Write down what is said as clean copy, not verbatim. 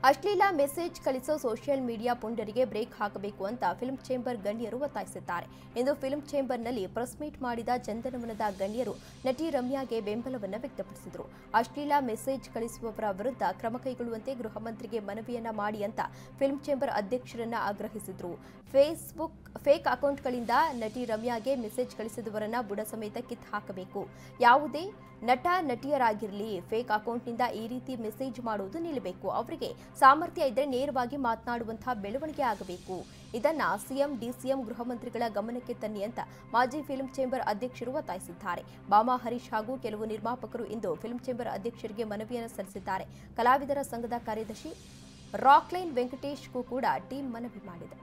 ಅಶ್ಲೀಲ message ಕಳಿಸೋ social media ಪುಂಡರಿಗೆ break ಹಾಕಬೇಕು ಅಂತ ಫಿಲ್ಮ್ ಚೇಂಬರ್ ಗಣ್ಯರು ಒತ್ತಾಯಿಸಿದ್ದಾರೆ. ಇಂದು ಫಿಲ್ಮ್ ಚೇಂಬರ್ನಲ್ಲಿ ಪ್ರೆಸ್ ಮೀಟ್ ಮಾಡಿದ ಚಂದನವನದ ಗಣ್ಯರು ನಟಿ ರಮ್ಯಾಗೆ ಬೆಂಬಲವನ್ನು ವ್ಯಕ್ತಪಡಿಸಿದರು. ಅಶ್ಲೀಲ ಮೆಸೇಜ್ ಕಳಿಸುವವರ ವಿರುದ್ಧ ಕ್ರಮ ಕೈಗೊಳ್ಳುವಂತೆ ಗೃಹ ಮಂತ್ರಿಗೆ ಮನವಿಯನ್ನ ಮಾಡಿ ಅಂತ ಫಿಲ್ಮ್ ಚೇಂಬರ್ ಅಧ್ಯಕ್ಷರನ್ನ ಆಗ್ರಹಿಸಿದರು. ಫೇಕ್ ಅಕೌಂಟ್ಗಳಿಂದ ನಟಿ ರಮ್ಯಾಗೆ ಮೆಸೇಜ್ ಕಳಿಸಿದವರನ್ನ ಬುಡ ಸಮೇತ ಕಿತ್ತು ಹಾಕಬೇಕು. ಯಾವುದೇ ನಟ ನಟಿಯರಾಗಿರಲಿ ಫೇಕ್ ಅಕೌಂಟ್ನಿಂದ ಈ ರೀತಿ ಮೆಸೇಜ್ ಮಾಡುವುದು ನಿಲ್ಲಬೇಕು. ಅವರಿಗೆ ಸಾಮರ್ಥ್ಯ ಇದ್ದರೆ ನೇರವಾಗಿ ಮಾತನಾಡುವಂತಹ ಬೆಳವಣಿಗೆ ಆಗಬೇಕು. ಇದನ್ನ ಸಿಎಂ, ಡಿಸಿಎಂ, ಗೃಹ ಮಂತ್ರಿಗಳ ಗಮನಕ್ಕೆ ತನ್ನಿ ಅಂತ ಮಾಜಿ ಫಿಲ್ಮ್ ಚೇಂಬರ್ ಅಧ್ಯಕ್ಷರು ಒತ್ತಾಯಿಸಿದ್ದಾರೆ. ಬಾಮಾ ಹರೀಶ್ ಹಾಗೂ ಕೆಲವು ನಿರ್ಮಾಪಕರು ಇಂದು ಫಿಲ್ಮ್ ಚೇಂಬರ್ ಅಧ್ಯಕ್ಷರಿಗೆ ಮನವಿಯನ್ನು ಸಲ್ಲಿಸಿದ್ದಾರೆ. ಕಲಾವಿದರ ಸಂಘದ ಕಾರ್ಯದರ್ಶಿ ರಾಕ್ಲೈನ್ ವೆಂಕಟೇಶ್ಗೂ ಕೂಡ ಟೀಮ್ ಮನವಿ ಮಾಡಿದೆ.